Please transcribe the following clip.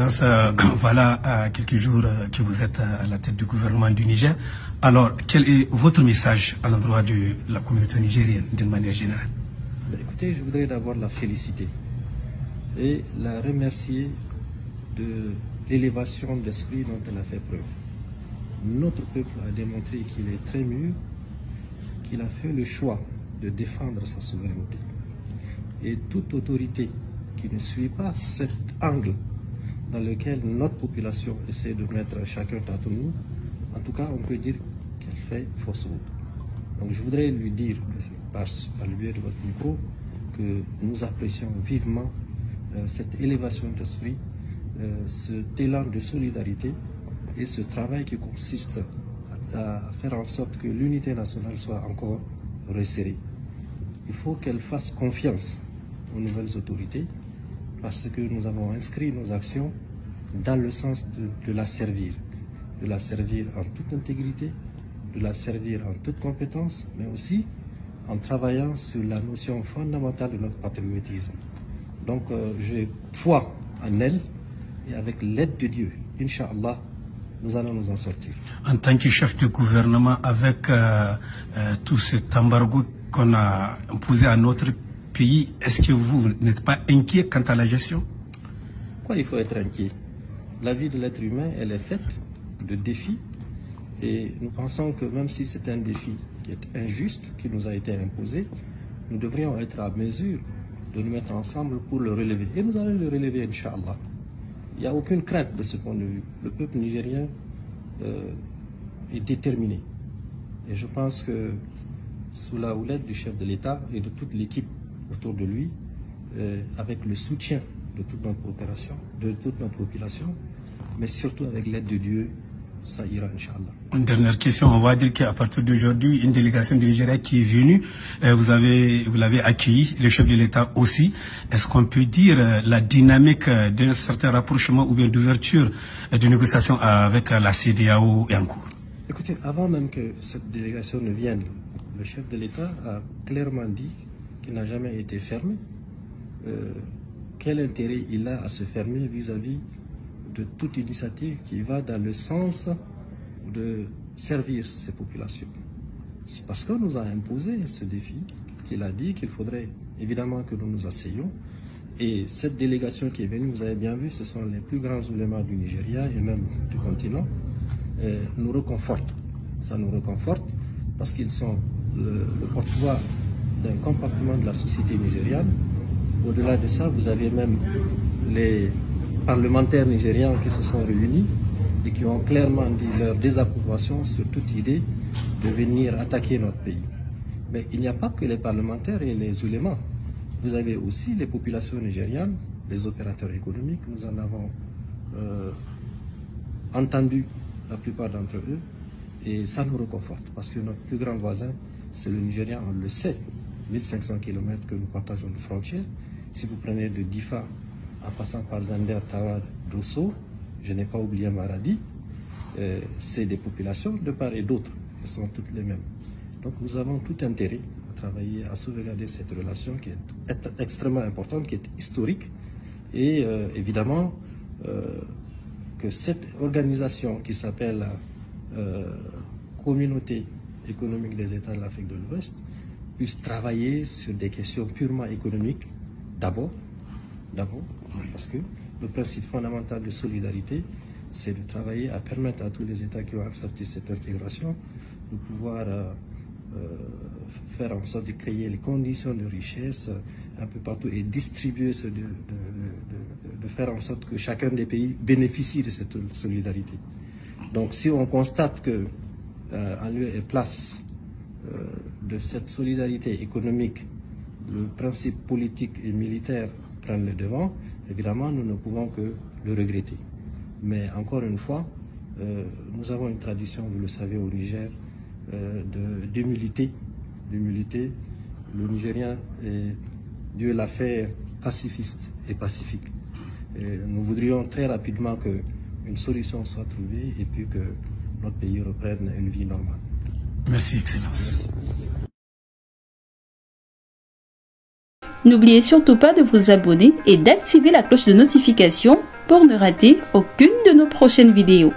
Excellence, voilà quelques jours que vous êtes à la tête du gouvernement du Niger. Alors, quel est votre message à l'endroit de la communauté nigérienne d'une manière générale? Écoutez, je voudrais d'abord la féliciter et la remercier de l'élévation d'esprit dont elle a fait preuve. Notre peuple a démontré qu'il est très mûr, qu'il a fait le choix de défendre sa souveraineté. Et toute autorité qui ne suit pas cet angle dans lequel notre population essaie de mettre chacun contre nous, en tout cas, on peut dire qu'elle fait fausse route. Donc je voudrais lui dire, par le biais de votre micro, que nous apprécions vivement cette élévation d'esprit, cet élan de solidarité et ce travail qui consiste à faire en sorte que l'unité nationale soit encore resserrée. Il faut qu'elle fasse confiance aux nouvelles autorités parce que nous avons inscrit nos actions dans le sens de la servir en toute intégrité, de la servir en toute compétence, mais aussi en travaillant sur la notion fondamentale de notre patriotisme. Donc j'ai foi en elle et avec l'aide de Dieu, Inch'Allah, nous allons nous en sortir. En tant que chef de gouvernement, avec tout cet embargo qu'on a imposé à notre pays, est-ce que vous n'êtes pas inquiet quant à la gestion? Quoi, il faut être inquiet? La vie de l'être humain, elle est faite de défis et nous pensons que même si c'est un défi qui est injuste, qui nous a été imposé, nous devrions être à mesure de nous mettre ensemble pour le relever. Et nous allons le relever, Inch'Allah. Il n'y a aucune crainte de ce point de vue. Le peuple nigérien est déterminé. Et je pense que sous la houlette du chef de l'État et de toute l'équipe autour de lui, avec le soutien de toute notre population, mais surtout avec l'aide de Dieu, ça ira, Inch'Allah. Une dernière question, on va dire qu'à partir d'aujourd'hui, une délégation du Nigeria qui est venue, vous l'avez accueilli, le chef de l'État aussi. Est-ce qu'on peut dire la dynamique d'un certain rapprochement ou bien d'ouverture de négociations avec la CEDEAO est en cours? Écoutez, avant même que cette délégation ne vienne, le chef de l'État a clairement dit qu'il n'a jamais été fermé. Quel intérêt il a à se fermer vis-à-vis de toute initiative qui va dans le sens de servir ces populations? C'est parce qu'on nous a imposé ce défi qu'il a dit qu'il faudrait évidemment que nous nous asseyions. Et cette délégation qui est venue, vous avez bien vu, ce sont les plus grands oulémas du Nigeria et même du continent, nous réconforte. Ça nous réconforte parce qu'ils sont le porte-voix d'un compartiment de la société nigériane. Au-delà de ça, vous avez même les parlementaires nigérians qui se sont réunis et qui ont clairement dit leur désapprobation sur toute idée de venir attaquer notre pays. Mais il n'y a pas que les parlementaires et les oulémas. Vous avez aussi les populations nigérianes, les opérateurs économiques. Nous en avons entendu la plupart d'entre eux et ça nous réconforte parce que notre plus grand voisin, c'est le Nigeria, on le sait. 1500 km que nous partageons de frontières. Si vous prenez de Difa en passant par Zander, Tawad, Dosso, je n'ai pas oublié Maradi, c'est des populations de part et d'autre, elles sont toutes les mêmes. Donc nous avons tout intérêt à travailler, à sauvegarder cette relation qui est extrêmement importante, qui est historique, et évidemment que cette organisation qui s'appelle Communauté économique des États de l'Afrique de l'Ouest puisse travailler sur des questions purement économiques d'abord, parce que le principe fondamental de solidarité, c'est de travailler à permettre à tous les États qui ont accepté cette intégration de pouvoir faire en sorte de créer les conditions de richesse un peu partout et distribuer, de faire en sorte que chacun des pays bénéficie de cette solidarité. Donc si on constate que en lieu et place de cette solidarité économique, le principe politique et militaire prennent le devant, évidemment, nous ne pouvons que le regretter. Mais encore une fois, nous avons une tradition, vous le savez, au Niger, d'humilité. Le Nigérien, Dieu l'a fait pacifiste et pacifique. Et nous voudrions très rapidement qu'une solution soit trouvée et puis que notre pays reprenne une vie normale. Merci, Excellence. Merci. N'oubliez surtout pas de vous abonner et d'activer la cloche de notification pour ne rater aucune de nos prochaines vidéos.